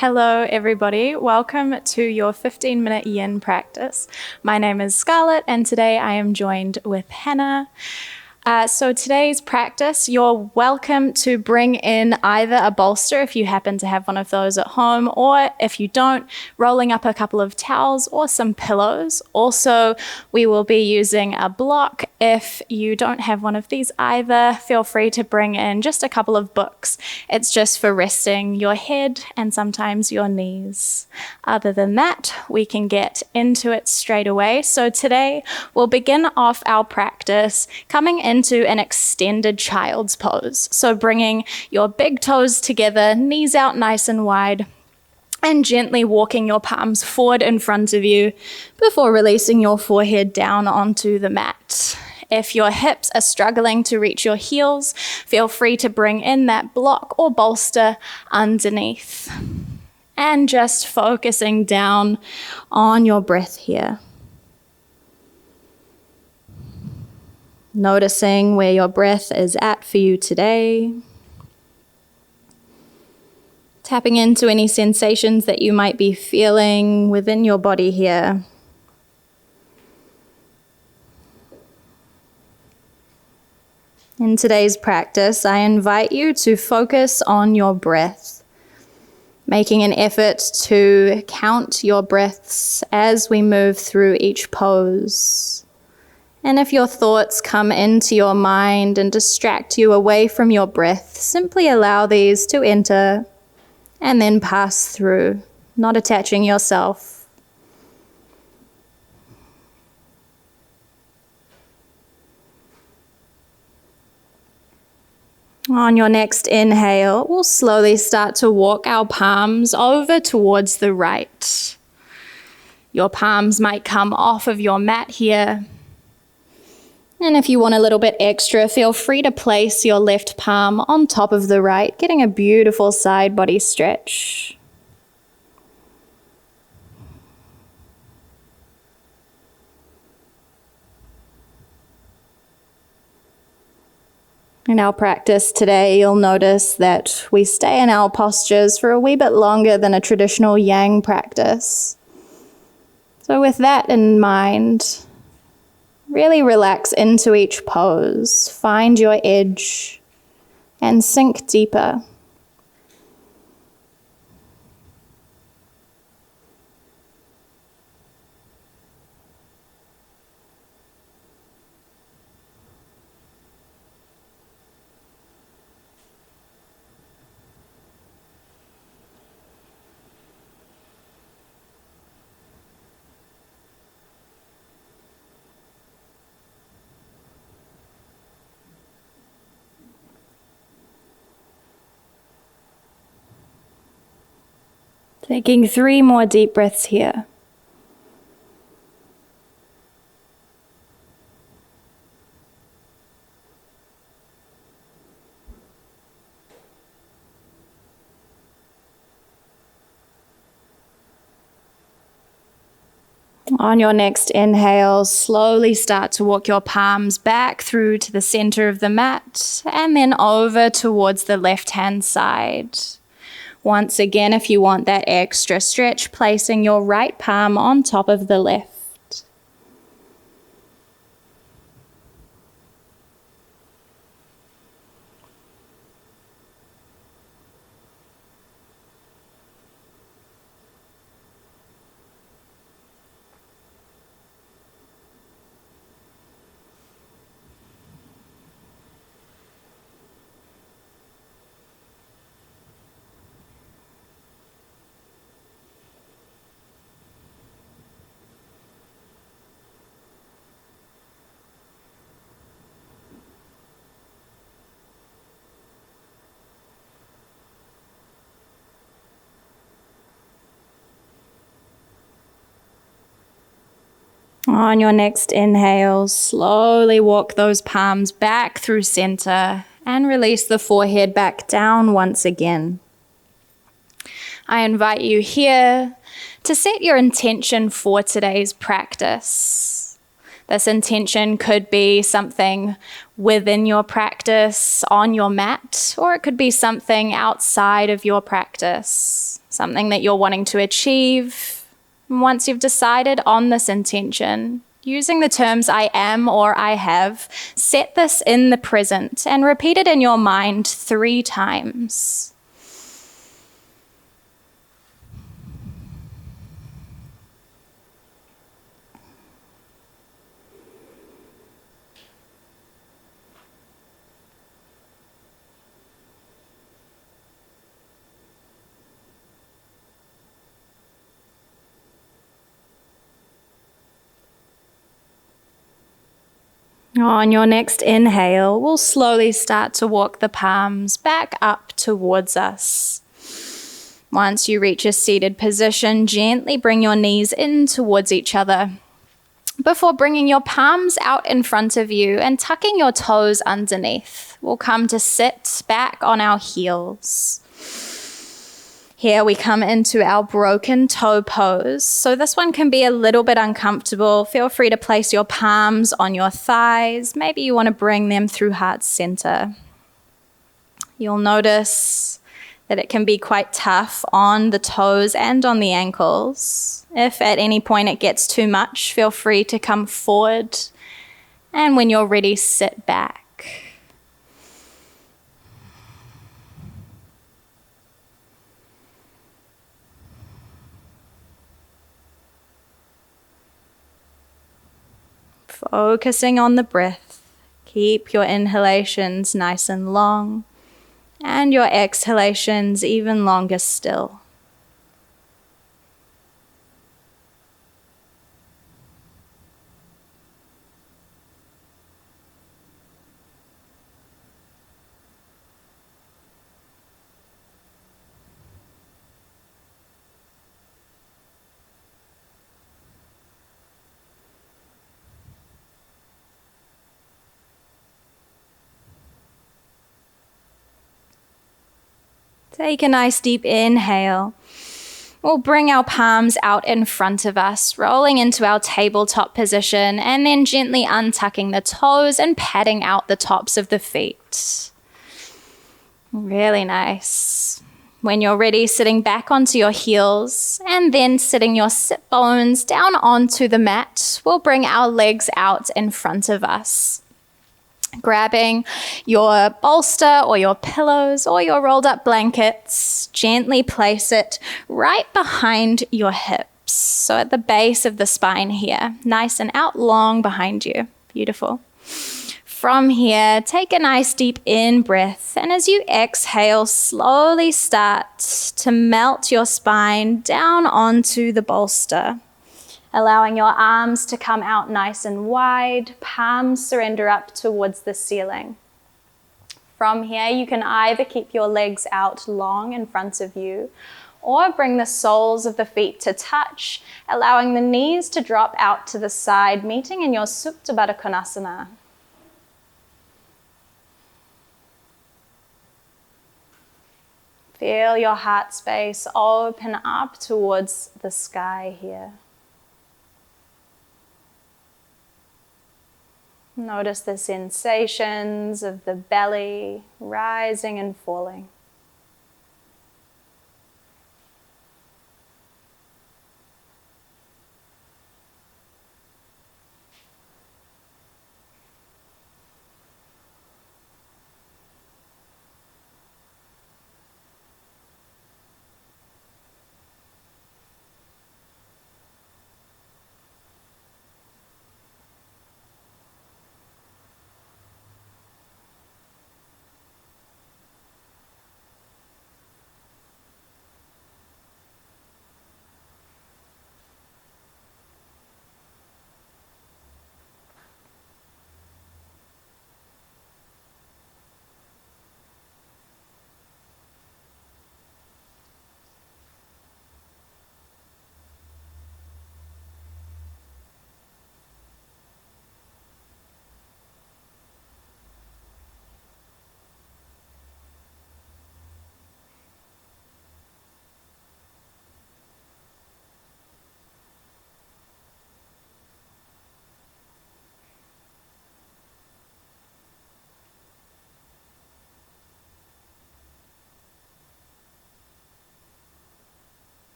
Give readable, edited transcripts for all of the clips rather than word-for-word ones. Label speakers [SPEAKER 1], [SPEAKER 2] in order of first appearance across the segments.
[SPEAKER 1] Hello everybody, welcome to your 15-minute Yin practice. My name is Scarlett and today I am joined with Hannah. So today's practice, you're welcome to bring in either a bolster if you happen to have one of those at home, or if you don't, rolling up a couple of towels or some pillows. Also, we will be using a block. If you don't have one of these either, feel free to bring in just a couple of books. It's just for resting your head and sometimes your knees. Other than that, we can get into it straight away. So today, we'll begin off our practice coming into an extended child's pose. So bringing your big toes together, knees out nice and wide, and gently walking your palms forward in front of you before releasing your forehead down onto the mat. If your hips are struggling to reach your heels, feel free to bring in that block or bolster underneath. And just focusing down on your breath here. Noticing where your breath is at for you today. Tapping into any sensations that you might be feeling within your body here. In today's practice, I invite you to focus on your breath, making an effort to count your breaths as we move through each pose. And if your thoughts come into your mind and distract you away from your breath, simply allow these to enter and then pass through, not attaching yourself. On your next inhale, we'll slowly start to walk our palms over towards the right. Your palms might come off of your mat here. And if you want a little bit extra, feel free to place your left palm on top of the right, getting a beautiful side body stretch. In our practice today, you'll notice that we stay in our postures for a wee bit longer than a traditional Yang practice. So with that in mind, really relax into each pose, find your edge, and sink deeper. Taking 3 more deep breaths here. On your next inhale, slowly start to walk your palms back through to the center of the mat and then over towards the left-hand side. Once again, if you want that extra stretch, placing your right palm on top of the left. On your next inhale, slowly walk those palms back through center and release the forehead back down once again. I invite you here to set your intention for today's practice. This intention could be something within your practice on your mat, or it could be something outside of your practice. something that you're wanting to achieve. And once you've decided on this intention, using the terms I am or I have, set this in the present and repeat it in your mind 3 times. On your next inhale, we'll slowly start to walk the palms back up towards us. Once you reach a seated position, gently bring your knees in towards each other before bringing your palms out in front of you and tucking your toes underneath. We'll come to sit back on our heels. Here we come into our broken toe pose. So this one can be a little bit uncomfortable. Feel free to place your palms on your thighs. Maybe you want to bring them through heart center. You'll notice that it can be quite tough on the toes and on the ankles. If at any point it gets too much, feel free to come forward. And when you're ready, sit back. Focusing on the breath, keep your inhalations nice and long and your exhalations even longer still. Take a nice deep inhale. We'll bring our palms out in front of us, rolling into our tabletop position, and then gently untucking the toes and patting out the tops of the feet. Really nice. When you're ready, sitting back onto your heels and then sitting your sit bones down onto the mat, we'll bring our legs out in front of us. Grabbing your bolster or your pillows or your rolled up blankets, gently place it right behind your hips. So at the base of the spine here, nice and out long behind you. Beautiful. From here, take a nice deep in breath, and as you exhale, slowly start to melt your spine down onto the bolster. Allowing your arms to come out nice and wide, palms surrender up towards the ceiling. From here, you can either keep your legs out long in front of you or bring the soles of the feet to touch, allowing the knees to drop out to the side, meeting in your Supta Baddha Konasana. Feel your heart space open up towards the sky here. Notice the sensations of the belly rising and falling.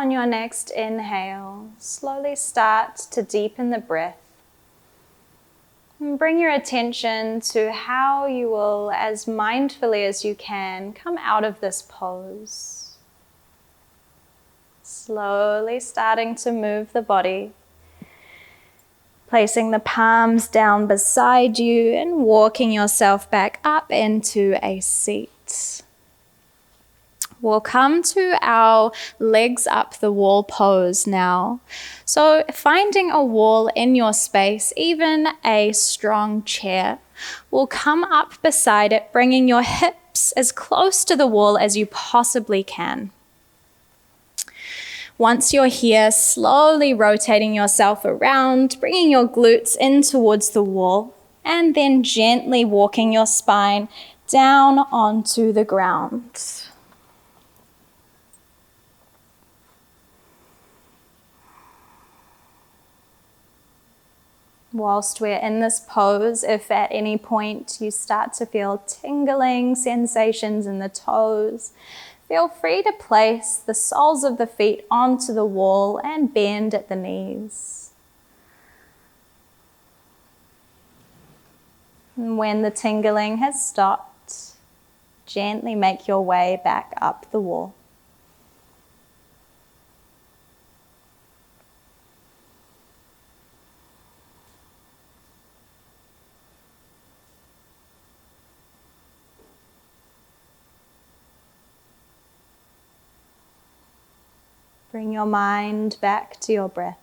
[SPEAKER 1] on your next inhale, slowly start to deepen the breath. And bring your attention to how you will, as mindfully as you can, come out of this pose. Slowly starting to move the body, placing the palms down beside you and walking yourself back up into a seat. We'll come to our legs up the wall pose now. So finding a wall in your space, even a strong chair, we'll come up beside it, bringing your hips as close to the wall as you possibly can. Once you're here, slowly rotating yourself around, bringing your glutes in towards the wall, and then gently walking your spine down onto the ground. Whilst we're in this pose, if at any point you start to feel tingling sensations in the toes, feel free to place the soles of the feet onto the wall and bend at the knees. And when the tingling has stopped, gently make your way back up the wall. Bring your mind back to your breath.